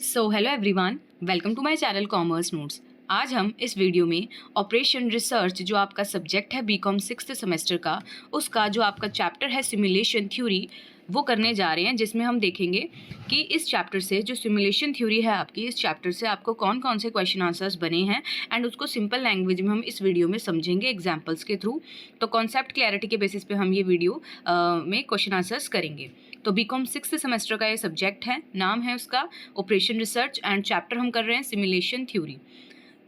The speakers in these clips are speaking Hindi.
So hello everyone, welcome to my channel commerce notes. आज हम इस वीडियो में ऑपरेशन रिसर्च जो आपका सब्जेक्ट है बीकॉम 6th सेमेस्टर का, उसका जो आपका चैप्टर है सिमुलेशन थ्योरी, वो करने जा रहे हैं, जिसमें हम देखेंगे कि इस चैप्टर से जो सिमुलेशन थ्योरी है आपकी, इस चैप्टर से आपको कौन कौन से क्वेश्चन आंसर्स बने हैं एंड उसको सिंपल लैंग्वेज में हम इस वीडियो में समझेंगे एग्जाम्पल्स के थ्रू। तो कॉन्सेप्ट क्लैरिटी के बेसिस पे हम ये वीडियो में क्वेश्चन आंसर्स करेंगे। तो बीकॉम 6th सेमेस्टर का ये सब्जेक्ट है, नाम है उसका ऑपरेशन रिसर्च एंड चैप्टर हम कर रहे हैं सिमुलेशन थ्योरी।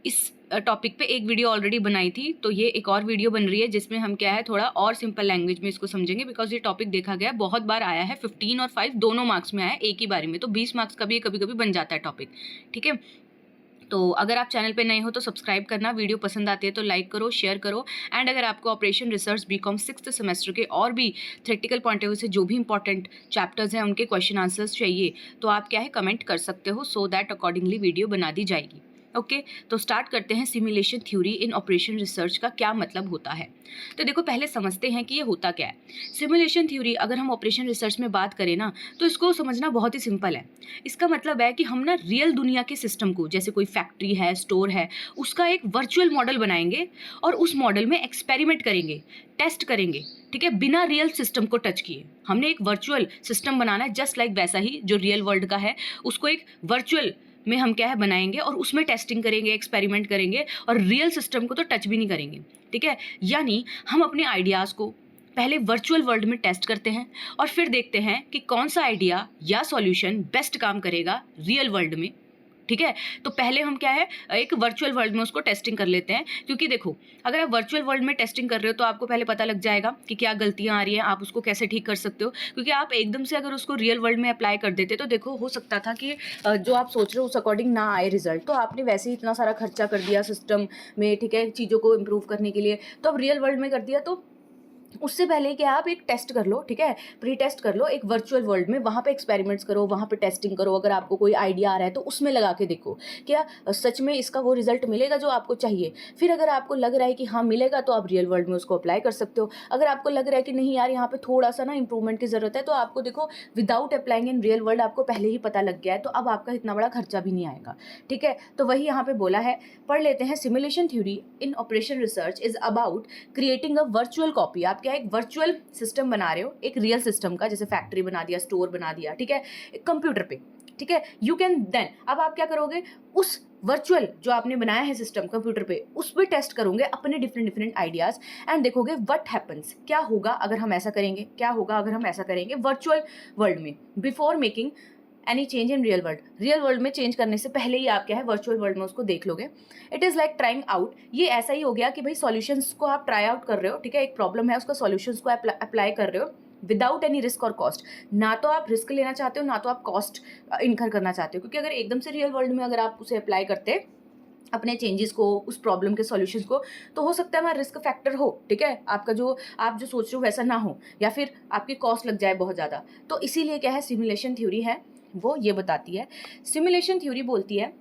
इस टॉपिक पे एक वीडियो ऑलरेडी बनाई थी, तो ये एक और वीडियो बन रही है जिसमें हम क्या है थोड़ा और सिंपल लैंग्वेज में इसको समझेंगे, बिकॉज ये टॉपिक देखा गया बहुत बार आया है, 15 और 5 दोनों मार्क्स में आया है एक ही बारी में, तो 20 मार्क्स का भी कभी कभी बन जाता है टॉपिक। ठीक है, तो अगर आप चैनल पे नए हो तो सब्सक्राइब करना, वीडियो पसंद आती है तो लाइक करो, शेयर करो। एंड अगर आपको operation research BCom 6th semester के और भी थ्योरेटिकल पॉइंट ऑफ व्यू से जो भी इंपॉर्टेंट चैप्टर्स हैं उनके क्वेश्चन आंसर्स चाहिए, तो आप क्या है कमेंट कर सकते हो, सो दैट अकॉर्डिंगली वीडियो बना दी जाएगी। ओके, तो स्टार्ट करते हैं। सिमुलेशन थ्योरी इन ऑपरेशन रिसर्च का क्या मतलब होता है? तो देखो, पहले समझते हैं कि ये होता क्या है। सिमुलेशन थ्योरी अगर हम ऑपरेशन रिसर्च में बात करें ना, तो इसको समझना बहुत ही सिंपल है। इसका मतलब है कि हम ना रियल दुनिया के सिस्टम को, जैसे कोई फैक्ट्री है, स्टोर है, उसका एक वर्चुअल मॉडल बनाएंगे और उस मॉडल में एक्सपेरिमेंट करेंगे, टेस्ट करेंगे। ठीक है, बिना रियल सिस्टम को टच किए हमने एक वर्चुअल सिस्टम बनाना है, जस्ट लाइक वैसा ही जो रियल वर्ल्ड का है उसको एक वर्चुअल में हम क्या है बनाएंगे और उसमें टेस्टिंग करेंगे, एक्सपेरिमेंट करेंगे और रियल सिस्टम को तो टच भी नहीं करेंगे। ठीक है, यानी हम अपने आइडियाज़ को पहले वर्चुअल वर्ल्ड में टेस्ट करते हैं और फिर देखते हैं कि कौन सा आइडिया या सॉल्यूशन बेस्ट काम करेगा रियल वर्ल्ड में। ठीक है, तो पहले हम क्या है एक वर्चुअल वर्ल्ड में उसको टेस्टिंग कर लेते हैं, क्योंकि देखो अगर आप वर्चुअल वर्ल्ड में टेस्टिंग कर रहे हो तो आपको पहले पता लग जाएगा कि क्या गलतियां आ रही हैं, आप उसको कैसे ठीक कर सकते हो। क्योंकि आप एकदम से अगर उसको रियल वर्ल्ड में अप्लाई कर देते तो देखो हो सकता था कि जो आप सोच रहे हो उस अकॉर्डिंग ना आए रिजल्ट, तो आपने वैसे ही इतना सारा खर्चा कर दिया सिस्टम में, ठीक है, चीज़ों को इम्प्रूव करने के लिए, तो अब रियल वर्ल्ड में कर दिया, तो उससे पहले कि आप एक टेस्ट कर लो, ठीक है, प्री टेस्ट कर लो एक वर्चुअल वर्ल्ड में, वहाँ पे एक्सपेरिमेंट्स करो, वहाँ पे टेस्टिंग करो। अगर आपको कोई आइडिया आ रहा है तो उसमें लगा के देखो क्या सच में इसका वो रिजल्ट मिलेगा जो आपको चाहिए। फिर अगर आपको लग रहा है कि हाँ मिलेगा, तो आप रियल वर्ल्ड में उसको अप्लाई कर सकते हो। अगर आपको लग रहा है कि नहीं यार यहाँ पे थोड़ा सा ना इंप्रूवमेंट की ज़रूरत है, तो आपको देखो without applying in real world आपको पहले ही पता लग गया है, तो अब आपका इतना बड़ा खर्चा भी नहीं आएगा। ठीक है, तो वही यहाँ पे बोला है, पढ़ लेते हैं। Simulation theory in operation research is about creating a virtual copy. आप क्या एक वर्चुअल सिस्टम बना रहे हो एक रियल सिस्टम का, जैसे फैक्ट्री बना दिया, स्टोर बना दिया, ठीक है, कंप्यूटर पे। ठीक है, यू कैन देन, अब आप क्या करोगे, उस वर्चुअल जो आपने बनाया है सिस्टम कंप्यूटर पे, उस पर टेस्ट करोगे अपने डिफरेंट आइडियाज एंड देखोगे व्हाट हैपेंस, क्या होगा अगर हम ऐसा करेंगे, क्या होगा अगर हम ऐसा करेंगे वर्चुअल वर्ल्ड में, before making any change in real world. Real world में चेंज करने से पहले ही आप क्या है वर्चुअल वर्ल्ड में उसको देख लोगे। It is like trying out. ये ऐसा ही हो गया कि भाई सॉल्यूशंस को आप ट्राई आउट कर रहे हो, ठीक है, एक प्रॉब्लम है उसका सॉल्यूशंस को अप्लाई कर रहे हो विदाउट एनी रिस्क और कॉस्ट। ना तो आप रिस्क लेना चाहते हो, ना तो आप कॉस्ट इनकर करना चाहते हो, क्योंकि अगर एकदम से रियल वर्ल्ड में अगर आप उसे अप्लाई करते अपने चेंजेस को, उस प्रॉब्लम के सॉल्यूशंस को, तो हो सकता है वहाँ रिस्क फैक्टर हो, ठीक है, आपका जो आप जो सोच रहे हो वैसा ना हो, या फिर आपकी कॉस्ट लग जाए बहुत ज़्यादा। तो इसीलिए क्या है सिमुलेशन थ्योरी है वो ये बताती है। सिमुलेशन थ्योरी बोलती है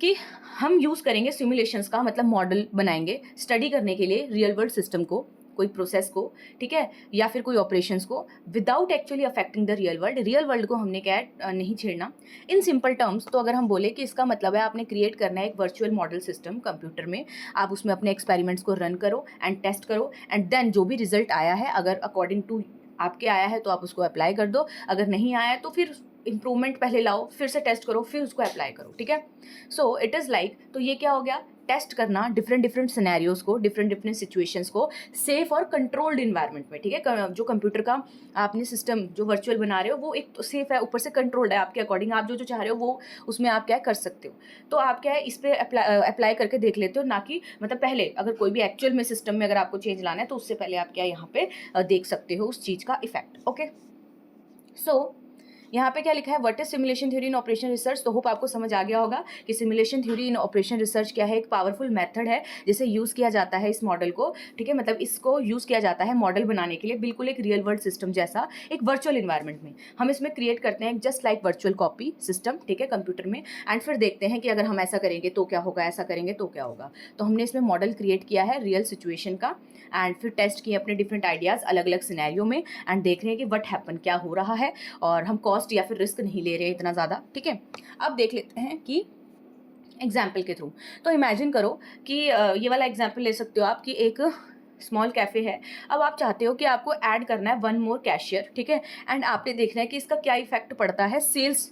कि हम यूज़ करेंगे सिमुलेशंस का, मतलब मॉडल बनाएंगे स्टडी करने के लिए रियल वर्ल्ड सिस्टम को, कोई प्रोसेस को, ठीक है, या फिर कोई ऑपरेशंस को, without actually affecting the real world. Real world को हमने क्या है नहीं छेड़ना। इन सिंपल टर्म्स तो अगर हम बोले कि इसका मतलब है आपने क्रिएट करना है एक वर्चुअल मॉडल सिस्टम कंप्यूटर में, आप उसमें अपने एक्सपेरिमेंट्स को रन करो एंड टेस्ट करो, एंड देन जो भी रिजल्ट आया है, अगर अकॉर्डिंग टू आपके आया है तो आप उसको अप्लाई कर दो, अगर नहीं आया है तो फिर इंप्रूवमेंट पहले लाओ, फिर से टेस्ट करो, फिर उसको अप्लाई करो। ठीक है, सो इट इज़ लाइक, तो ये क्या हो गया, टेस्ट करना डिफरेंट सिनेरियोज को, डिफरेंट सिचुएशंस को सेफ और कंट्रोल्ड इन्वायरमेंट में। ठीक है, जो कंप्यूटर का आपने सिस्टम जो वर्चुअल बना रहे हो वो एक तो सेफ है, ऊपर से कंट्रोल्ड है आपके अकॉर्डिंग, आप जो चाह रहे हो वो उसमें आप क्या कर सकते हो। तो आप क्या है इस पर अप्लाई करके देख लेते हो, ना कि मतलब पहले अगर कोई भी एक्चुअल में सिस्टम में अगर आपको चेंज लाना है तो उससे पहले आप क्या यहाँ पे देख सकते हो उस चीज़ का इफेक्ट। ओके, सो यहाँ पे क्या लिखा है, what is simulation theory in operation research. तो होप आपको समझ आ गया होगा कि सिमुलेशन थ्योरी इन ऑपरेशन रिसर्च क्या है, एक पावरफुल मेथड है जिसे यूज़ किया जाता है इस मॉडल को, ठीक है, मतलब इसको यूज़ किया जाता है मॉडल बनाने के लिए, बिल्कुल एक रियल वर्ल्ड सिस्टम जैसा एक वर्चुअल इन्वायरमेंट में हम इसमें क्रिएट करते हैं just like virtual copy system, ठीक है, कंप्यूटर में, एंड फिर देखते हैं कि अगर हम ऐसा करेंगे तो क्या होगा, ऐसा करेंगे तो क्या होगा। तो हमने इसमें मॉडल क्रिएट किया है रियल सिचुएशन का, एंड फिर टेस्ट किए अपने डिफरेंट आइडियाज़ अलग अलग सिनेरियो में, एंड देख रहे हैं कि व्हाट हैपन, क्या हो रहा है, और हम कॉस्ट कॉस्ट या फिर रिस्क नहीं ले रहे हैं इतना ज़्यादा, ठीक है। अब देख लेते हैं कि एग्जाम्पल के थ्रू। तो इमेजिन करो कि ये वाला एग्जाम्पल ले सकते हो आप कि एक स्मॉल कैफ़े है। अब आप चाहते हो कि आपको ऐड करना है वन मोर कैशियर, ठीक है, एंड आपने देखना है कि इसका क्या इफेक्ट पड़ता है सेल्स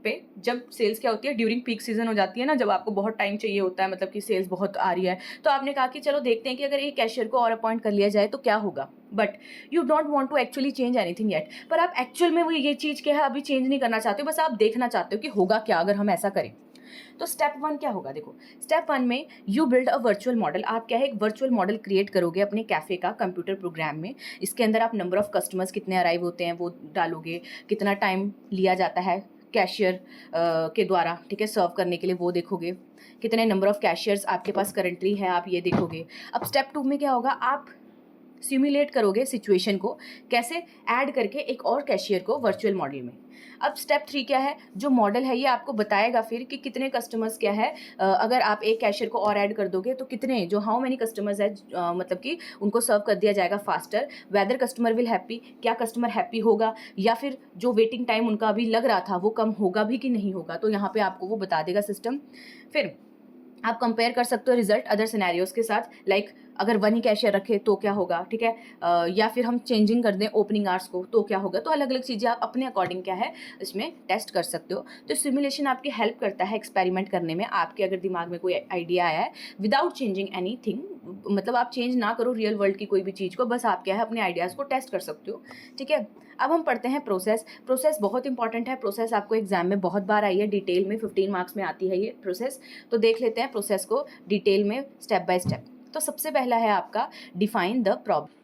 पे। जब सेल्स क्या होती है, ड्यूरिंग पीक सीजन हो जाती है ना, जब आपको बहुत टाइम चाहिए होता है, मतलब कि सेल्स बहुत आ रही है, तो आपने कहा कि चलो देखते हैं कि अगर एक कैशियर को और अपॉइंट कर लिया जाए तो क्या होगा। But you don't want to actually change anything yet, पर आप एक्चुअल में वो ये चीज़ क्या है अभी चेंज नहीं करना चाहते हो, बस आप देखना चाहते हो कि होगा क्या अगर हम ऐसा करें। तो स्टेप 1 क्या होगा, देखो स्टेप 1 में you build a virtual model. आप क्या है एक वर्चुअल मॉडल क्रिएट करोगे अपने कैफ़े का कंप्यूटर प्रोग्राम में। इसके अंदर आप नंबर ऑफ कस्टमर्स कितने अराइव होते हैं वो डालोगे, कितना टाइम लिया जाता है कैशियर के द्वारा, ठीक है, सर्व करने के लिए वो देखोगे, कितने नंबर ऑफ कैशियर्स आपके पास करंटली है आप ये देखोगे। अब स्टेप 2 में क्या होगा, आप सिमुलेट करोगे सिचुएशन को, कैसे ऐड करके एक और कैशियर को वर्चुअल मॉडल में। अब स्टेप 3 क्या है, जो मॉडल है ये आपको बताएगा फिर कि कितने कस्टमर्स क्या है, अगर आप एक कैशियर को और ऐड कर दोगे तो कितने, जो हाउ मेनी कस्टमर्स है, मतलब कि उनको सर्व कर दिया जाएगा faster, whether customer will happy, क्या कस्टमर हैप्पी होगा, या फिर जो वेटिंग टाइम उनका अभी लग रहा था वो कम होगा भी कि नहीं होगा, तो यहाँ पे आपको वो बता देगा सिस्टम। फिर आप कंपेयर कर सकते हो रिजल्ट अदर सिनेरियोज के साथ, लाइक अगर वन ही कैशियर रखे तो क्या होगा, ठीक है, या फिर हम चेंजिंग कर दें ओपनिंग आवर्स को तो क्या होगा। तो अलग अलग चीज़ें आप अपने अकॉर्डिंग क्या है इसमें टेस्ट कर सकते हो। तो सिमुलेशन आपकी हेल्प करता है एक्सपेरिमेंट करने में। आपके अगर दिमाग में कोई आइडिया आया है विदाउट चेंजिंग एनीथिंग, मतलब आप चेंज ना करो रियल वर्ल्ड की कोई भी चीज़ को, बस आप क्या है अपने आइडियाज़ को टेस्ट कर सकते हो, ठीक है। अब हम पढ़ते हैं प्रोसेस। प्रोसेस बहुत इंपॉर्टेंट है। प्रोसेस आपको एग्जाम में बहुत बार आई है, डिटेल में 15 मार्क्स में आती है ये प्रोसेस। तो देख लेते हैं प्रोसेस को डिटेल में स्टेप बाय स्टेप। तो सबसे पहला है आपका डिफाइन द प्रॉब्लम।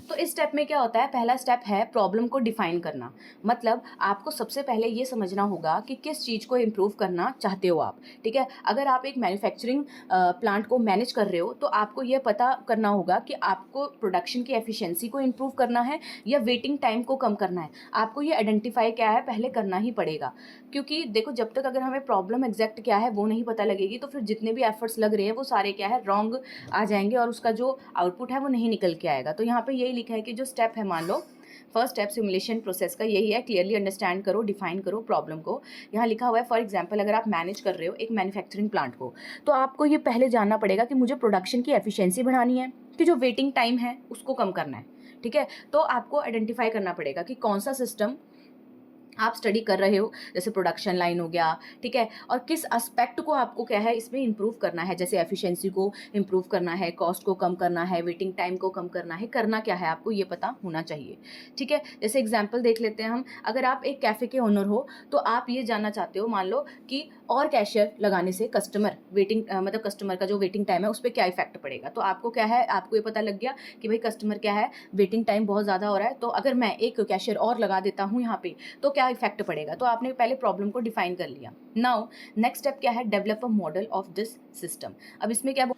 तो इस स्टेप में क्या होता है, पहला स्टेप है प्रॉब्लम को डिफाइन करना। मतलब आपको सबसे पहले ये समझना होगा कि किस चीज़ को इम्प्रूव करना चाहते हो आप, ठीक है। अगर आप एक मैन्युफैक्चरिंग प्लांट को मैनेज कर रहे हो तो आपको ये पता करना होगा कि आपको प्रोडक्शन की एफिशिएंसी को इम्प्रूव करना है या वेटिंग टाइम को कम करना है। आपको ये आइडेंटिफाई क्या है पहले करना ही पड़ेगा, क्योंकि देखो जब तक अगर हमें प्रॉब्लम एग्जैक्ट क्या है वो नहीं पता लगेगी तो फिर जितने भी एफर्ट्स लग रहे हैं वो सारे क्या है रॉन्ग आ जाएंगे और उसका जो आउटपुट है वो नहीं निकल के आएगा। तो यहाँ पे यही लिखा है कि जो स्टेप है, मान लो फर्स्ट स्टेप सिमुलेशन प्रोसेस का यही है, क्लियरली अंडरस्टैंड करो, डिफाइन करो प्रॉब्लम को। यहाँ लिखा हुआ है फॉर एग्जांपल अगर आप मैनेज कर रहे हो एक मैन्युफैक्चरिंग प्लांट को, तो आपको ये पहले जानना पड़ेगा कि मुझे प्रोडक्शन की एफिशिएंसी बढ़ानी है, कि जो वेटिंग टाइम है उसको कम करना है, ठीक है। तो आपको आइडेंटिफाई करना पड़ेगा कि कौन सा सिस्टम आप स्टडी कर रहे हो, जैसे प्रोडक्शन लाइन हो गया, ठीक है, और किस एस्पेक्ट को आपको क्या है इसमें इंप्रूव करना है, जैसे एफिशिएंसी को इंप्रूव करना है, कॉस्ट को कम करना है, वेटिंग टाइम को कम करना है, करना क्या है आपको ये पता होना चाहिए, ठीक है। जैसे एग्जांपल देख लेते हैं हम, अगर आप एक कैफ़े के ओनर हो तो आप ये जानना चाहते हो मान लो कि और कैशियर लगाने से कस्टमर वेटिंग मतलब कस्टमर का जो वेटिंग टाइम है उस पर क्या इफेक्ट पड़ेगा। तो आपको क्या है, आपको ये पता लग गया कि भाई कस्टमर क्या है वेटिंग टाइम बहुत ज़्यादा हो रहा है, तो अगर मैं एक कैशियर और लगा देता हूँ यहाँ पे तो क्या इफेक्ट पड़ेगा। तो आपने पहले प्रॉब्लम को डिफाइन कर लिया। नाउ नेक्स्ट स्टेप क्या है, develop a model of this system. अब इसमें क्या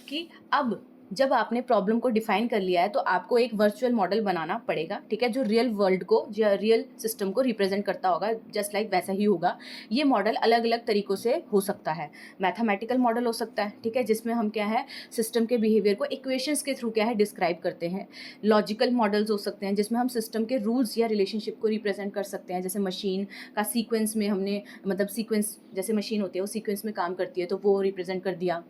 कि अब जब आपने प्रॉब्लम को डिफाइन कर लिया है तो आपको एक वर्चुअल मॉडल बनाना पड़ेगा, ठीक है, जो रियल वर्ल्ड को या रियल सिस्टम को रिप्रेजेंट करता होगा, जस्ट लाइक वैसा ही होगा। ये मॉडल अलग अलग तरीक़ों से हो सकता है। मैथमेटिकल मॉडल हो सकता है, ठीक है, जिसमें हम क्या है सिस्टम के बिहेवियर को इक्वेशंस के थ्रू क्या है डिस्क्राइब करते हैं। लॉजिकल मॉडल्स हो सकते हैं जिसमें हम सिस्टम के रूल्स या रिलेशनशिप को रिप्रेजेंट कर सकते हैं, जैसे मशीन का सीक्वेंस में हमने मतलब सीक्वेंस जैसे मशीन होती है वो सीक्वेंस में काम करती है तो वो रिप्रेजेंट कर दिया।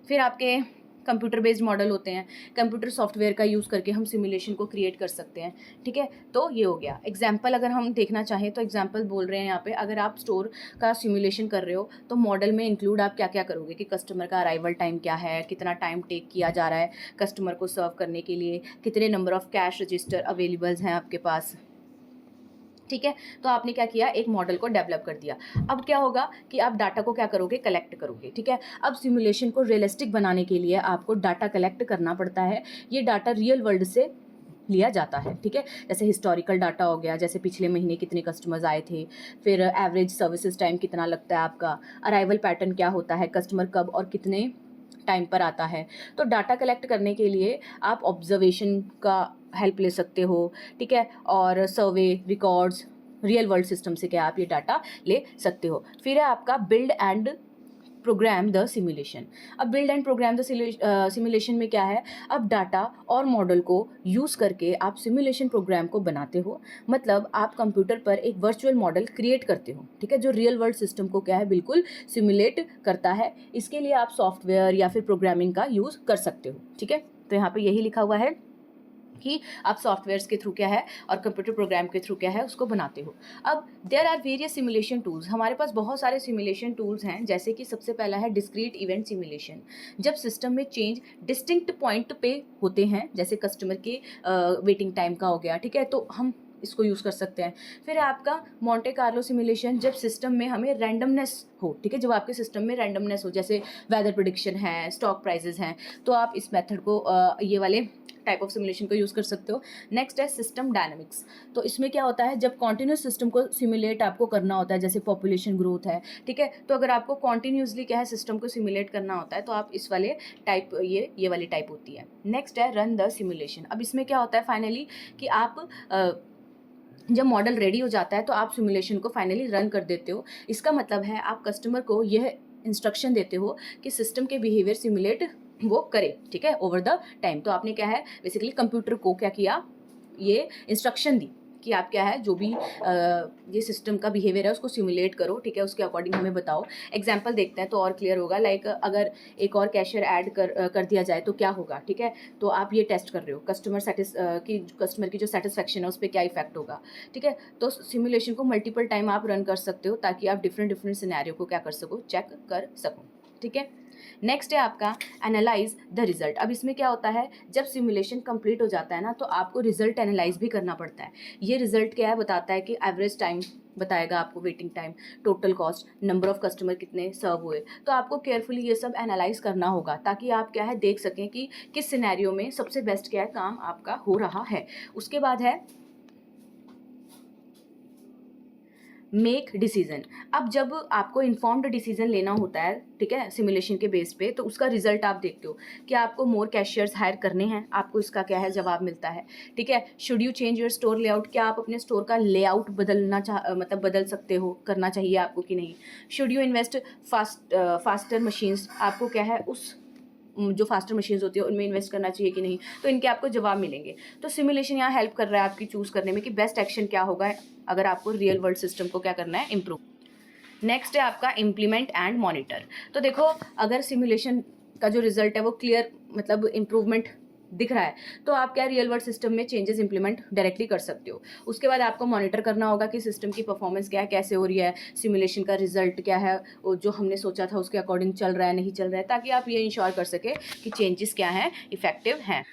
फिर आपके कंप्यूटर बेस्ड मॉडल होते हैं, कंप्यूटर सॉफ्टवेयर का यूज़ करके हम सिमुलेशन को क्रिएट कर सकते हैं, ठीक है। तो ये हो गया एग्जाम्पल। अगर हम देखना चाहें तो एग्जाम्पल बोल रहे हैं यहाँ पे, अगर आप स्टोर का सिमुलेशन कर रहे हो तो मॉडल में इंक्लूड आप क्या क्या करोगे कि कस्टमर का अराइवल टाइम क्या है, कितना टाइम टेक किया जा रहा है कस्टमर को सर्व करने के लिए, कितने number of cash register availables हैं आपके पास, ठीक है। तो आपने क्या किया, एक मॉडल को डेवलप कर दिया। अब क्या होगा कि आप डाटा को क्या करोगे, कलेक्ट करोगे, ठीक है। अब सिमुलेशन को रियलिस्टिक बनाने के लिए आपको डाटा कलेक्ट करना पड़ता है। ये डाटा रियल वर्ल्ड से लिया जाता है, ठीक है, जैसे हिस्टोरिकल डाटा हो गया, जैसे पिछले महीने कितने कस्टमर्स आए थे, फिर एवरेज सर्विसेज टाइम कितना लगता है आपका, अराइवल पैटर्न क्या होता है, कस्टमर कब और कितने टाइम पर आता है। तो डाटा कलेक्ट करने के लिए आप ऑब्जर्वेशन का हेल्प ले सकते हो, ठीक है, और सर्वे रिकॉर्ड्स रियल वर्ल्ड सिस्टम से क्या आप ये डाटा ले सकते हो। फिर है आपका build and program the simulation. अब build and program the simulation में क्या है, अब डाटा और मॉडल को यूज़ करके आप सिमुलेशन प्रोग्राम को बनाते हो। मतलब आप कंप्यूटर पर एक वर्चुअल मॉडल क्रिएट करते हो, ठीक है, जो रियल वर्ल्ड सिस्टम को क्या है बिल्कुल सिमुलेट करता है। इसके लिए आप सॉफ्टवेयर या फिर प्रोग्रामिंग का यूज़ कर सकते हो, ठीक है। तो यहाँ पे यही लिखा हुआ है कि आप सॉफ्टवेयर्स के थ्रू क्या है और कंप्यूटर प्रोग्राम के थ्रू क्या है उसको बनाते हो। अब there are various simulation tools, हमारे पास बहुत सारे सिमुलेशन टूल्स हैं, जैसे कि सबसे पहला है डिस्क्रीट इवेंट सिमुलेशन। जब सिस्टम में चेंज डिस्टिंक्ट पॉइंट पे होते हैं, जैसे कस्टमर के वेटिंग टाइम का हो गया, ठीक है, तो हम इसको यूज़ कर सकते हैं। फिर आपका मॉन्टे कार्लो सिमुलेशन, जब सिस्टम में हमें रैंडमनेस हो, ठीक है, जब आपके सिस्टम में रैंडमनेस हो, जैसे वेदर प्रेडिक्शन है, स्टॉक प्राइजेस हैं, तो आप इस मेथड को ये वाले टाइप ऑफ सिमुलेशन को यूज़ कर सकते हो। नेक्स्ट है सिस्टम डायनामिक्स। तो इसमें क्या होता है, जब कॉन्टिन्यूस सिस्टम को सिमुलेट आपको करना होता है, जैसे पॉपुलेशन ग्रोथ है, ठीक है, तो अगर आपको कॉन्टिन्यूसली क्या है सिस्टम को सिमुलेट करना होता है, तो आप इस वाले टाइप ये वाली टाइप होती है। नेक्स्ट है रन द सिमुलेशन। अब इसमें क्या होता है फाइनली कि आप जब मॉडल रेडी हो जाता है तो आप सिमुलेशन को फाइनली रन कर देते हो। इसका मतलब है आप कस्टमर को यह इंस्ट्रक्शन देते हो कि सिस्टम के बिहेवियर सिमुलेट वो करे, ठीक है, ओवर द टाइम। तो आपने क्या है बेसिकली कंप्यूटर को क्या किया, ये इंस्ट्रक्शन दी कि आप क्या है जो भी ये सिस्टम का बिहेवियर है उसको सिमुलेट करो, ठीक है, उसके अकॉर्डिंग हमें बताओ। एग्जांपल देखते हैं तो और क्लियर होगा। लाइक अगर एक और कैशियर ऐड कर दिया जाए तो क्या होगा, ठीक है, तो आप ये टेस्ट कर रहे हो कस्टमर की जो सेटिस्फैक्शन है उस पर क्या इफेक्ट होगा, ठीक है। तो सिमुलेशन को मल्टीपल टाइम आप रन कर सकते हो ताकि आप डिफरेंट सिनेरियो को क्या कर सको, चेक कर सको, ठीक है। नेक्स्ट है आपका एनालाइज द रिजल्ट। अब इसमें क्या होता है, जब सिमुलेशन कंप्लीट हो जाता है ना तो आपको रिजल्ट एनालाइज भी करना पड़ता है। ये रिजल्ट क्या है बताता है कि एवरेज टाइम बताएगा आपको, waiting time, total cost, number of customer कितने सर्व हुए। तो आपको केयरफुली ये सब एनालाइज करना होगा ताकि आप क्या है देख सकें कि किस सिनेरियो में सबसे बेस्ट क्या है काम आपका हो रहा है। उसके बाद है मेक डिसीजन। अब जब आपको इन्फॉर्म्ड डिसीजन लेना होता है, ठीक है, सिमुलेशन के बेस पे, तो उसका रिजल्ट आप देखते हो कि आपको मोर कैशियर्स हायर करने हैं, आपको इसका क्या है जवाब मिलता है, ठीक है। Should you change your store layout, क्या आप अपने स्टोर का लेआउट बदल सकते हो, करना चाहिए आपको कि नहीं। Should you invest faster machines, आपको क्या है उस जो फास्टर मशीन्स होती है उनमें इन्वेस्ट करना चाहिए कि नहीं। तो इनके आपको जवाब मिलेंगे। तो सिमुलेशन यहाँ हेल्प कर रहा है आपकी चूज़ करने में कि बेस्ट एक्शन क्या होगा अगर आपको रियल वर्ल्ड सिस्टम को क्या करना है, इम्प्रूव। नेक्स्ट है आपका इम्प्लीमेंट एंड मॉनिटर। तो देखो अगर सिमुलेशन का जो रिजल्ट है वो क्लियर मतलब इम्प्रूवमेंट दिख रहा है तो आप क्या रियल वर्ल्ड सिस्टम में चेंजेस इंप्लीमेंट डायरेक्टली कर सकते हो। उसके बाद आपको मॉनिटर करना होगा कि सिस्टम की परफॉर्मेंस क्या है, कैसे हो रही है, सिमुलेशन का रिजल्ट क्या है, जो हमने सोचा था उसके अकॉर्डिंग चल रहा है नहीं चल रहा है, ताकि आप ये इंश्योर कर सके कि चेंजेस क्या हैं, इफेक्टिव हैं।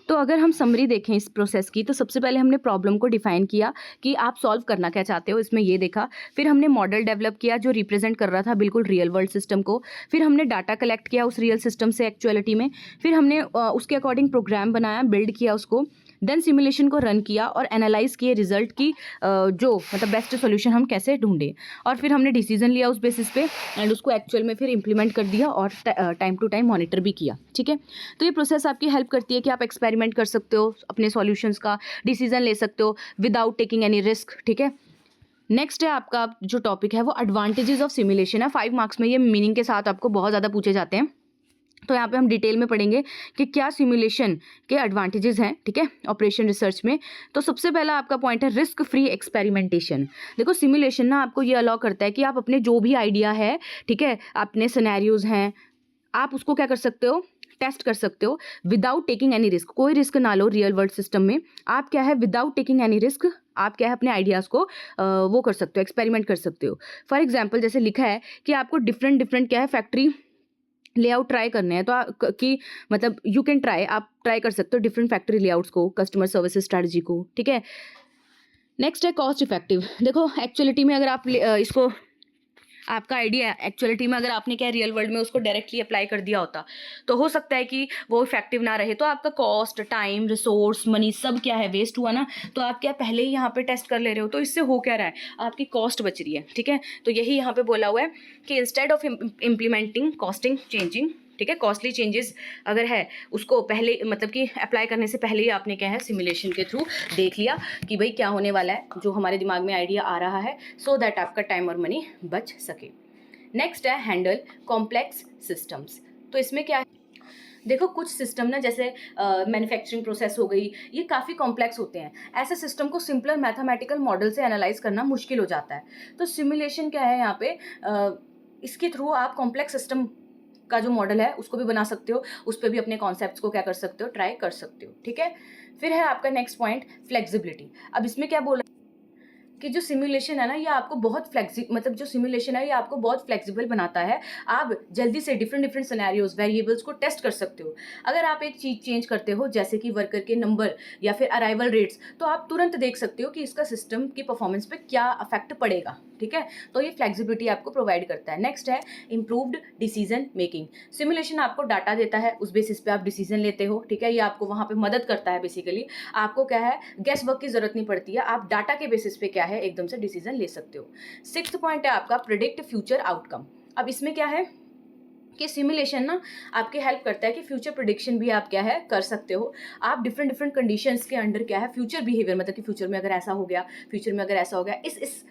तो अगर हम समरी देखें इस प्रोसेस की, तो सबसे पहले हमने प्रॉब्लम को डिफाइन किया कि आप सॉल्व करना क्या चाहते हो, इसमें ये देखा। फिर हमने मॉडल डेवलप किया जो रिप्रेजेंट कर रहा था बिल्कुल रियल वर्ल्ड सिस्टम को। फिर हमने डाटा कलेक्ट किया उस रियल सिस्टम से एक्चुअलिटी में। फिर हमने उसके अकॉर्डिंग प्रोग्राम बनाया, बिल्ड किया उसको, देन सिमुलेशन को रन किया और एनालाइज किए रिजल्ट की जो मतलब बेस्ट सोल्यूशन हम कैसे ढूंढें। और फिर हमने डिसीजन लिया उस बेसिस पे एंड उसको एक्चुअल में फिर इंप्लीमेंट कर दिया और टाइम टू टाइम मॉनिटर भी किया, ठीक है। तो ये प्रोसेस आपकी हेल्प करती है कि आप एक्सपेरिमेंट कर सकते हो अपने सॉल्यूशंस का, डिसीजन ले सकते हो विदाउट टेकिंग एनी रिस्क, ठीक है। नेक्स्ट है आपका जो टॉपिक है वो एडवांटेजेस ऑफ सिमुलेशन है। 5 मार्क्स में ये मीनिंग के साथ आपको बहुत ज़्यादा पूछे जाते हैं। तो यहाँ पे हम डिटेल में पढ़ेंगे कि क्या सिमुलेशन के एडवांटेजेस हैं, ठीक है, ऑपरेशन रिसर्च में। तो सबसे पहला आपका पॉइंट है रिस्क फ्री एक्सपेरिमेंटेशन। देखो सिमुलेशन ना आपको ये अलाउ करता है कि आप अपने जो भी आइडिया है, ठीक है, अपने सिनेरियोज हैं, आप उसको क्या कर सकते हो, टेस्ट कर सकते हो विदाउट टेकिंग एनी रिस्क। कोई रिस्क ना लो रियल वर्ल्ड सिस्टम में, आप क्या है विदाउट टेकिंग एनी रिस्क आप क्या है अपने आइडियाज़ को वो कर सकते हो, एक्सपेरिमेंट कर सकते हो। फॉर एग्जाम्पल जैसे लिखा है कि आपको डिफरेंट क्या है फैक्ट्री लेआउट ट्राई करने हैं, तो कि मतलब यू कैन ट्राई, आप ट्राई कर सकते हो डिफरेंट फैक्ट्री लेआउट्स को, कस्टमर सर्विस स्ट्रैटेजी को, ठीक है। नेक्स्ट है कॉस्ट इफेक्टिव। देखो एक्चुअलिटी में अगर आप इसको आपका आइडिया एक्चुअलिटी में अगर आपने क्या रियल वर्ल्ड में उसको डायरेक्टली अप्लाई कर दिया होता तो हो सकता है कि वो इफेक्टिव ना रहे, तो आपका कॉस्ट, टाइम, रिसोर्स, मनी सब क्या है वेस्ट हुआ ना। तो आप क्या पहले ही यहाँ पे टेस्ट कर ले रहे हो, तो इससे हो क्या रहा है, आपकी कॉस्ट बच रही है, ठीक है। तो यही यहाँ पे बोला हुआ है कि instead of implementing costing changing, ठीक है, कॉस्टली चेंजेस अगर है उसको पहले मतलब कि अप्लाई करने से पहले ही आपने क्या है सिमुलेशन के थ्रू देख लिया कि भाई क्या होने वाला है, जो हमारे दिमाग में आइडिया आ रहा है, सो दैट आपका टाइम और मनी बच सके। नेक्स्ट है हैंडल कॉम्प्लेक्स सिस्टम्स। तो इसमें क्या है, देखो कुछ सिस्टम ना जैसे मैन्युफैक्चरिंग प्रोसेस हो गई, ये काफ़ी कॉम्प्लेक्स होते हैं। ऐसे सिस्टम को सिंपलर मैथमेटिकल मॉडल से एनालाइज करना मुश्किल हो जाता है। तो सिमुलेशन क्या है यहाँ पे, इसके थ्रू आप कॉम्प्लेक्स सिस्टम का जो मॉडल है उसको भी बना सकते हो, उस पर भी अपने कॉन्सेप्ट्स को क्या कर सकते हो, ट्राई कर सकते हो। ठीक है, फिर है आपका नेक्स्ट पॉइंट फ्लेक्सिबिलिटी। अब इसमें क्या बोला कि जो सिमुलेशन है ना ये आपको बहुत मतलब जो सिमुलेशन है ये आपको बहुत फ्लेक्सिबल बनाता है। आप जल्दी से डिफरेंट डिफरेंट सिनेरियोज वेरिएबल्स को टेस्ट कर सकते हो। अगर आप एक चीज़ चेंज करते हो जैसे कि वर्कर के नंबर या फिर अराइवल रेट्स, तो आप तुरंत देख सकते हो कि इसका सिस्टम की परफॉर्मेंस पे क्या अफेक्ट पड़ेगा। ठीक है, तो ये फ्लेक्सिबिलिटी आपको प्रोवाइड करता है। नेक्स्ट है इम्प्रूव्ड डिसीजन मेकिंग। सिमुलेशन आपको डाटा देता है, उस बेसिस पे आप डिसीजन लेते हो। ठीक है, ये आपको वहाँ पे मदद करता है। बेसिकली आपको क्या है, गेस वर्क की जरूरत नहीं पड़ती है, आप डाटा के बेसिस पे क्या है एकदम से डिसीजन ले सकते हो। सिक्स्थ पॉइंट है आपका प्रेडिक्ट फ्यूचर आउटकम। अब इसमें क्या है कि सिमुलेशन ना आपकी हेल्प करता है कि फ्यूचर प्रेडिक्शन भी आप क्या है कर सकते हो। आप डिफरेंट डिफरेंट कंडीशंस के अंडर क्या है फ्यूचर बिहेवियर, मतलब कि फ्यूचर में अगर ऐसा हो गया, फ्यूचर में अगर ऐसा हो गया, इस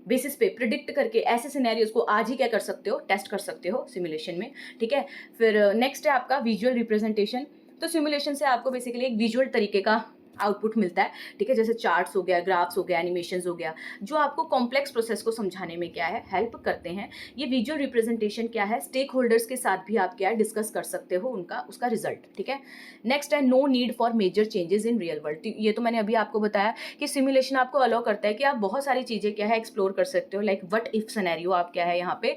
बेसिस पे प्रिडिक्ट करके ऐसे सिनेरियोज को आज ही क्या कर सकते हो, टेस्ट कर सकते हो सिमुलेशन में। ठीक है, फिर नेक्स्ट है आपका विजुअल रिप्रेजेंटेशन। तो सिमुलेशन से आपको बेसिकली एक विजुअल तरीके का आउटपुट मिलता है। ठीक है, जैसे चार्ट्स हो गया, ग्राफ्स हो गया, एनिमेशंस हो गया, जो आपको कॉम्प्लेक्स प्रोसेस को समझाने में क्या है हेल्प करते हैं। ये विजुअल रिप्रेजेंटेशन क्या है, स्टेक होल्डर्स के साथ भी आप क्या है डिस्कस कर सकते हो उसका रिजल्ट। ठीक है, नेक्स्ट है no need for major changes in real world. ये तो मैंने अभी आपको बताया कि सिमुलेशन आपको अलाउ करता है कि आप बहुत सारी चीज़ें क्या है एक्सप्लोर कर सकते हो। लाइक व्हाट इफ सिनेरियो आप क्या है यहाँ पे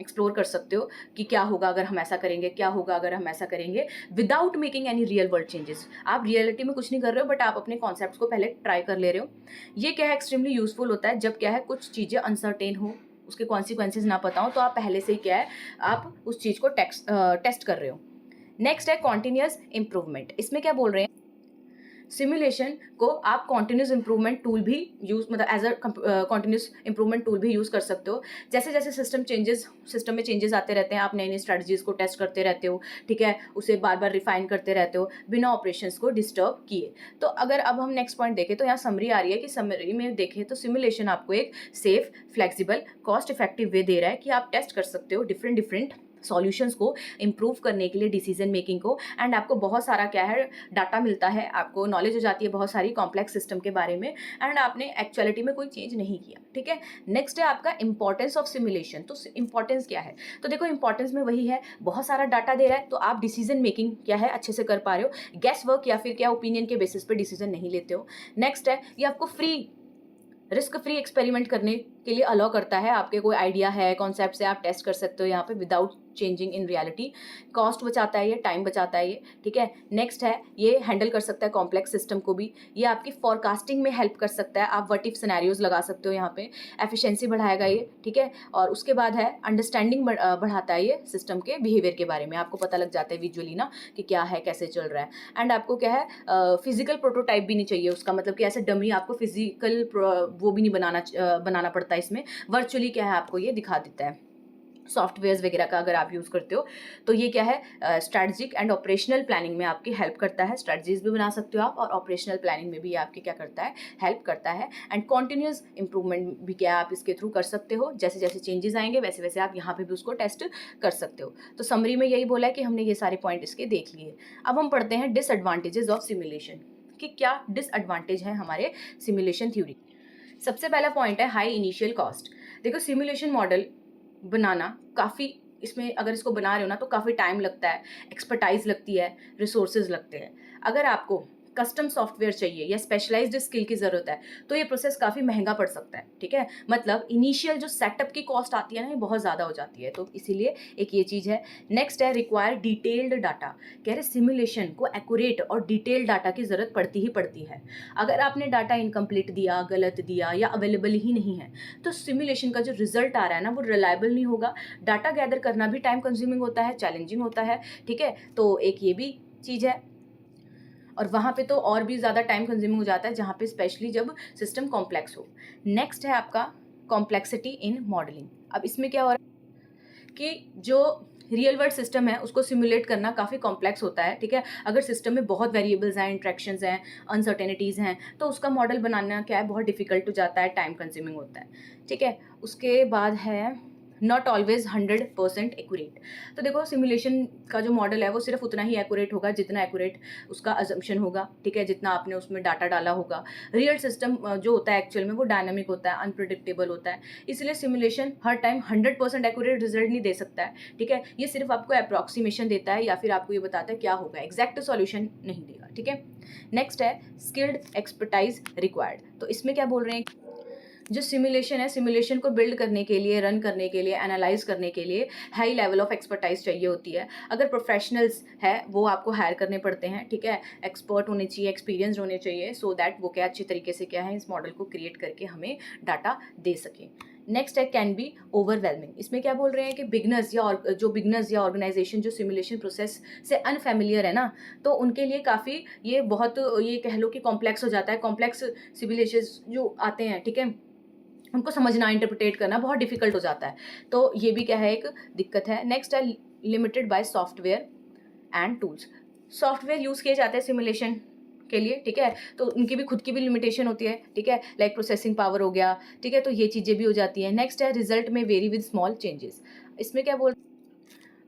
एक्सप्लोर कर सकते हो कि क्या होगा अगर हम ऐसा करेंगे, क्या होगा अगर हम ऐसा करेंगे, without making any real world changes. आप रियलिटी में कुछ नहीं कर रहे हो, बट आप अपने कॉन्सेप्ट्स को पहले ट्राई कर ले रहे हो। ये क्या है एक्सट्रीमली यूजफुल होता है जब क्या है कुछ चीज़ें अनसर्टेन हो, उसके कॉन्सिक्वेंसेज ना पता हो, तो आप पहले से ही क्या है आप उस चीज़ को टेस्ट कर रहे हो। नेक्स्ट है कॉन्टिन्यूस इंप्रूवमेंट। इसमें क्या बोल रहे हैं, सिमुलेशन को आप कॉन्टिन्यूस इंप्रूवमेंट टूल भी यूज, मतलब as a continuous improvement tool भी यूज़ कर सकते हो। जैसे जैसे सिस्टम में चेंजेस आते रहते हैं, आप नई नई स्ट्रेटजीज को टेस्ट करते रहते हो। ठीक है, उसे बार बार रिफाइन करते रहते हो बिना ऑपरेशंस को डिस्टर्ब किए। तो अगर अब हम नेक्स्ट पॉइंट देखें तो यहाँ समरी आ रही है कि समरी में देखें तो सिमुलेशन आपको एक safe, flexible, cost effective way दे रहा है कि आप टेस्ट कर सकते हो डिफरेंट डिफरेंट सॉल्यूशंस को इम्प्रूव करने के लिए, डिसीजन मेकिंग को। एंड आपको बहुत सारा क्या है डाटा मिलता है, आपको नॉलेज हो जाती है बहुत सारी कॉम्प्लेक्स सिस्टम के बारे में, एंड आपने एक्चुअलिटी में कोई चेंज नहीं किया। ठीक है, नेक्स्ट है आपका इंपॉर्टेंस ऑफ सिमुलेशन। तो इंपॉर्टेंस क्या है, तो देखो इंपॉर्टेंस में वही है, बहुत सारा डाटा दे रहा है तो आप डिसीजन मेकिंग क्या है अच्छे से कर पा रहे हो, गेस वर्क या फिर क्या ओपिनियन के बेसिस पे डिसीजन नहीं लेते हो। नेक्स्ट है ये आपको रिस्क फ्री एक्सपेरिमेंट करने के लिए अलाउ करता है। आपके कोई आइडिया है, कॉन्सेप्ट से आप टेस्ट कर सकते हो यहाँ पे without changing in reality. Cost बचाता है, ये टाइम बचाता है ये। ठीक है, नेक्स्ट है ये हैंडल कर सकता है कॉम्प्लेक्स सिस्टम को भी। ये आपकी फॉरकास्टिंग में हेल्प कर सकता है, आप व्हाट इफ सिनेरियोज लगा सकते हो यहाँ पे। एफिशिएंसी बढ़ाएगा ये। ठीक है, और उसके बाद है अंडरस्टैंडिंग बढ़ाता है ये सिस्टम के बिहेवियर के बारे में। आपको पता लग जाता है विजुअली ना कि क्या है, कैसे चल रहा है। एंड आपको क्या है फिजिकल प्रोटोटाइप भी नहीं चाहिए उसका, मतलब कि ऐसे डमी आपको फिजिकल वो भी नहीं बनाना पड़ता है। इसमें वर्चुअली क्या है आपको ये दिखा देता है। सॉफ्टवेयर्स वगैरह का अगर आप यूज़ करते हो तो ये क्या है स्ट्रैटेजिक एंड ऑपरेशनल प्लानिंग में आपकी हेल्प करता है। स्ट्रैटेजीज भी बना सकते हो आप, और ऑपरेशनल प्लानिंग में भी आपकी क्या करता है, हेल्प करता है। एंड कॉन्टिन्यूस इंप्रूवमेंट भी क्या आप इसके थ्रू कर सकते हो, जैसे जैसे चेंजेस आएंगे वैसे वैसे आप यहाँ पे भी उसको टेस्ट कर सकते हो। तो समरी में यही बोला है कि हमने ये सारे पॉइंट इसके देख लिए। अब हम पढ़ते हैं डिसएडवांटेजेस ऑफ सिमुलेशन, कि क्या डिसएडवांटेज है हमारे सिमुलेशन थ्योरी। सबसे पहला पॉइंट है हाई इनिशियल कॉस्ट। देखो सिमुलेशन मॉडल बनाना काफ़ी, इसमें अगर इसको बना रहे हो ना तो काफ़ी टाइम लगता है, एक्सपर्टाइज लगती है, रिसोर्सेज लगते हैं। अगर आपको कस्टम सॉफ्टवेयर चाहिए या स्पेशलाइज्ड स्किल की ज़रूरत है तो ये प्रोसेस काफ़ी महंगा पड़ सकता है। ठीक है, मतलब इनिशियल जो सेटअप की कॉस्ट आती है ना ये बहुत ज़्यादा हो जाती है, तो इसीलिए एक ये चीज़ है। नेक्स्ट है रिक्वायर डिटेल्ड डाटा। कह रहे सिमुलेशन को एक्यूरेट और डिटेल्ड डाटा की ज़रूरत पड़ती ही पड़ती है। अगर आपने डाटा इनकम्प्लीट दिया, गलत दिया या अवेलेबल ही नहीं है तो सिमुलेशन का जो रिजल्ट आ रहा है ना वो रिलायबल नहीं होगा। डाटा गैदर करना भी टाइम कंज्यूमिंग होता है, चैलेंजिंग होता है। ठीक है, तो एक ये भी चीज़ है, और वहाँ पे तो और भी ज़्यादा टाइम कंज्यूमिंग हो जाता है जहाँ पे स्पेशली जब सिस्टम कॉम्प्लेक्स हो। नेक्स्ट है आपका कॉम्प्लेक्सिटी इन मॉडलिंग। अब इसमें क्या हो रहा है कि जो रियल वर्ल्ड सिस्टम है उसको सिमुलेट करना काफ़ी कॉम्प्लेक्स होता है। ठीक है, अगर सिस्टम में बहुत वेरिएबल्स हैं, इंट्रैक्शंस हैं, अनसर्टेनिटीज़ हैं तो उसका मॉडल बनाना क्या है बहुत डिफिकल्ट हो जाता है, टाइम कंज्यूमिंग होता है। ठीक है, उसके बाद है नॉट ऑलवेज 100% एक्यूरेट। तो देखो सिमुलेशन का जो मॉडल है वो सिर्फ उतना ही एक्यूरेट होगा जितना एक्यूरेट उसका अजम्पशन होगा, ठीक है, जितना आपने उसमें डाटा डाला होगा। रियल सिस्टम जो होता है एक्चुअल में वो डायनामिक होता है, अनप्रिडिक्टेबल होता है, इसलिए सिमुलेशन हर टाइम 100% एक्यूरेट रिजल्ट नहीं दे सकता है, ठीक है। ये सिर्फ आपको अप्रॉक्सीमेशन देता है या फिर आपको ये बताता है क्या होगा, एग्जैक्ट सॉल्यूशन नहीं देगा, ठीक है। नेक्स्ट है स्किल्ड एक्सपर्टाइज रिक्वायर्ड। तो इसमें क्या बोल रहे हैं, जो सिमुलेशन है, सिमुलेशन को बिल्ड करने के लिए, रन करने के लिए, एनालाइज करने के लिए हाई लेवल ऑफ एक्सपर्टाइज चाहिए होती है। अगर प्रोफेशनल्स है वो आपको हायर करने पड़ते हैं, ठीक है, एक्सपर्ट होने चाहिए, एक्सपीरियंस्ड होने चाहिए, सो दैट वो क्या अच्छी तरीके से क्या है इस मॉडल को क्रिएट करके हमें डाटा दे सकें। नेक्स्ट है कैन बी ओवरवेलमिंग। इसमें क्या बोल रहे हैं कि बिगनर्स या ऑर्गेनाइजेशन जो सिमुलेशन प्रोसेस से अनफेमिलियर है ना, तो उनके लिए काफ़ी ये बहुत ये कह लो कि कॉम्प्लेक्स हो जाता है। कॉम्प्लेक्स सिमुलेशन जो आते हैं, ठीक है, उनको समझना, इंटरप्रिटेट करना बहुत डिफिकल्ट हो जाता है, तो ये भी क्या है एक दिक्कत है। नेक्स्ट है limited by software and tools. Software use किए जाते हैं सिमुलेशन के लिए, ठीक है, तो उनकी भी खुद की भी लिमिटेशन होती है, ठीक है, लाइक प्रोसेसिंग पावर हो गया, ठीक है, तो ये चीज़ें भी हो जाती हैं। नेक्स्ट है रिजल्ट में वेरी विद स्मॉल चेंजेस। इसमें क्या बोल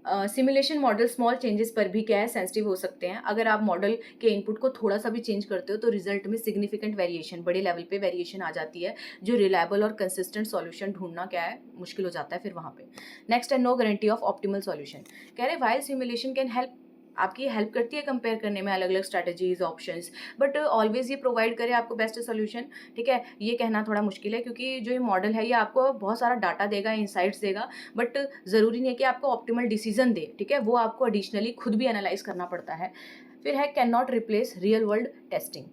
सिमुलेशन मॉडल स्मॉल चेंजेस पर भी क्या है सेंसिटिव हो सकते हैं। अगर आप मॉडल के इनपुट को थोड़ा सा भी चेंज करते हो तो रिजल्ट में सिग्निफिकेंट वेरिएशन, बड़े लेवल पे वेरिएशन आ जाती है, जो रिलायबल और कंसिस्टेंट सॉल्यूशन ढूंढना क्या है मुश्किल हो जाता है फिर वहाँ पे। नेक्स्ट है no guarantee of optimal solution. कह रहे व्हाइल सिमुलेशन कैन हेल्प, आपकी हेल्प करती है कंपेयर करने में अलग अलग स्ट्रैटेजीज, ऑप्शंस, बट ऑलवेज ये प्रोवाइड करे आपको बेस्ट सोल्यूशन, ठीक है, ये कहना थोड़ा मुश्किल है, क्योंकि जो ये मॉडल है ये आपको बहुत सारा डाटा देगा, इंसाइट्स देगा, बट ज़रूरी नहीं है कि आपको ऑप्टिमल डिसीजन दे, ठीक है, वो आपको एडिशनली खुद भी एनालाइज करना पड़ता है। फिर है can not replace real world testing.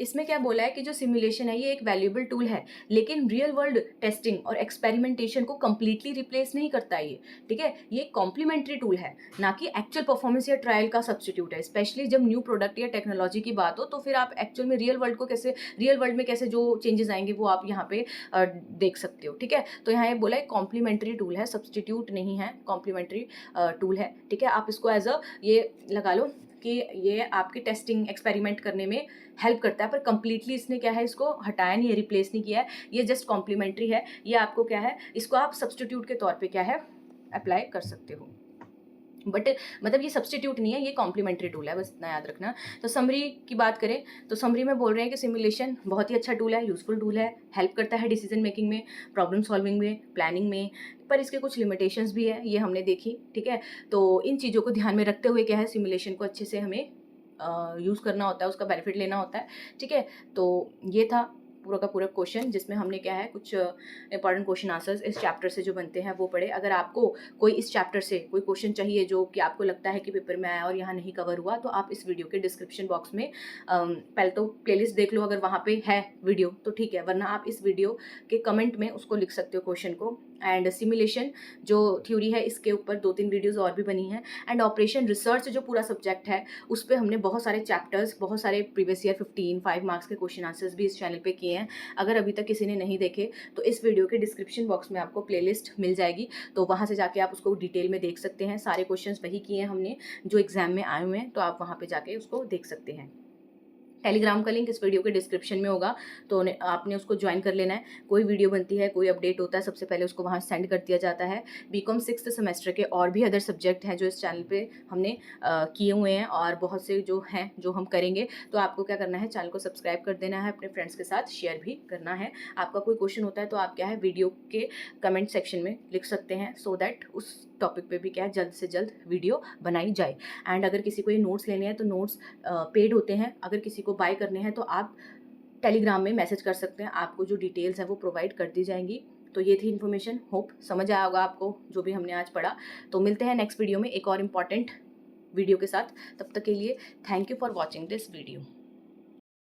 इसमें क्या बोला है कि जो सिमुलेशन है ये एक वैल्यूएबल टूल है, लेकिन रियल वर्ल्ड टेस्टिंग और एक्सपेरिमेंटेशन को कंप्लीटली रिप्लेस नहीं करता ये, ठीक है, ये कॉम्प्लीमेंट्री टूल है, ना कि एक्चुअल परफॉर्मेंस या ट्रायल का सब्स्टिट्यूट है। स्पेशली जब न्यू प्रोडक्ट या टेक्नोलॉजी की बात हो तो फिर आप एक्चुअल में रियल वर्ल्ड में कैसे जो चेंजेस आएंगे वो आप यहाँ पे देख सकते हो, ठीक है। तो यहाँ ये बोला है कॉम्प्लीमेंट्री टूल है, सब्स्टिट्यूट नहीं है, कॉम्प्लीमेंट्री टूल है, ठीक है। आप इसको एज अ ये लगा लो कि ये आपकी टेस्टिंग एक्सपेरिमेंट करने में हेल्प करता है, पर कंप्लीटली इसने क्या है इसको हटाया नहीं है, रिप्लेस नहीं किया है, ये जस्ट कॉम्प्लीमेंट्री है। ये आपको क्या है इसको आप सब्स्टिट्यूट के तौर पे क्या है अप्लाई कर सकते हो, बट मतलब ये सब्स्टिट्यूट नहीं है, ये कॉम्प्लीमेंट्री टूल है, बस इतना याद रखना। तो समरी की बात करें तो समरी में बोल रहे हैं कि सिमुलेशन बहुत ही अच्छा टूल है, यूजफुल टूल है, हेल्प करता है डिसीजन मेकिंग में, प्रॉब्लम सॉल्विंग में, प्लानिंग में, पर इसके कुछ लिमिटेशंस भी है, ये हमने देखी, ठीक है। तो इन चीज़ों को ध्यान में रखते हुए क्या है सिमुलेशन को अच्छे से हमें यूज़ करना होता है, उसका बेनिफिट लेना होता है, ठीक है। तो ये था पूरा का पूरा क्वेश्चन, जिसमें हमने क्या है कुछ इंपॉर्टेंट क्वेश्चन आंसर्स इस चैप्टर से जो बनते हैं वो पढ़े। अगर आपको कोई इस चैप्टर से कोई क्वेश्चन चाहिए जो कि आपको लगता है कि पेपर में आया और यहाँ नहीं कवर हुआ, तो आप इस वीडियो के डिस्क्रिप्शन बॉक्स में पहले तो प्लेलिस्ट देख लो, अगर वहाँ पे है वीडियो तो ठीक है, वरना आप इस वीडियो के कमेंट में उसको लिख सकते हो क्वेश्चन को। एंड सिमुलेशन जो थ्योरी है इसके ऊपर 2-3 वीडियोज़ और भी बनी हैं। एंड ऑपरेशन रिसर्च जो पूरा सब्जेक्ट है उस पर हमने बहुत सारे चैप्टर्स, बहुत सारे प्रीवियस ईयर 5 मार्क्स के क्वेश्चन आंसर्स भी इस चैनल पे किए हैं। अगर अभी तक किसी ने नहीं देखे तो इस वीडियो के डिस्क्रिप्शन बॉक्स में आपको प्लेलिस्ट मिल जाएगी, तो वहाँ से जाके आप उसको डिटेल में देख सकते हैं। सारे क्वेश्चंस वही किए हैं हमने जो एग्जाम में आए हुए हैं, तो आप वहाँ पे जाके उसको देख सकते हैं। टेलीग्राम का लिंक इस वीडियो के डिस्क्रिप्शन में होगा, तो आपने उसको ज्वाइन कर लेना है। कोई वीडियो बनती है, कोई अपडेट होता है, सबसे पहले उसको वहाँ सेंड कर दिया जाता है। बीकॉम 6th सेमेस्टर के और भी अदर सब्जेक्ट हैं जो इस चैनल पे हमने किए हुए हैं, और बहुत से जो हैं जो हम करेंगे। तो आपको क्या करना है, चैनल को सब्सक्राइब कर देना है, अपने फ्रेंड्स के साथ शेयर भी करना है। आपका कोई क्वेश्चन होता है तो आप क्या है वीडियो के कमेंट सेक्शन में लिख सकते हैं, सो दैट उस टॉपिक पे भी क्या है जल्द से जल्द वीडियो बनाई जाए। एंड अगर किसी को ये नोट्स लेने हैं तो नोट्स पेड होते हैं, अगर किसी को बाय करने हैं तो आप टेलीग्राम में मैसेज कर सकते हैं, आपको जो डिटेल्स है वो प्रोवाइड कर दी जाएंगी। तो ये थी इन्फॉर्मेशन, होप समझ आया होगा आपको जो भी हमने आज पढ़ा। तो मिलते हैं नेक्स्ट वीडियो में एक और इम्पॉर्टेंट वीडियो के साथ, तब तक के लिए thank you for watching this video.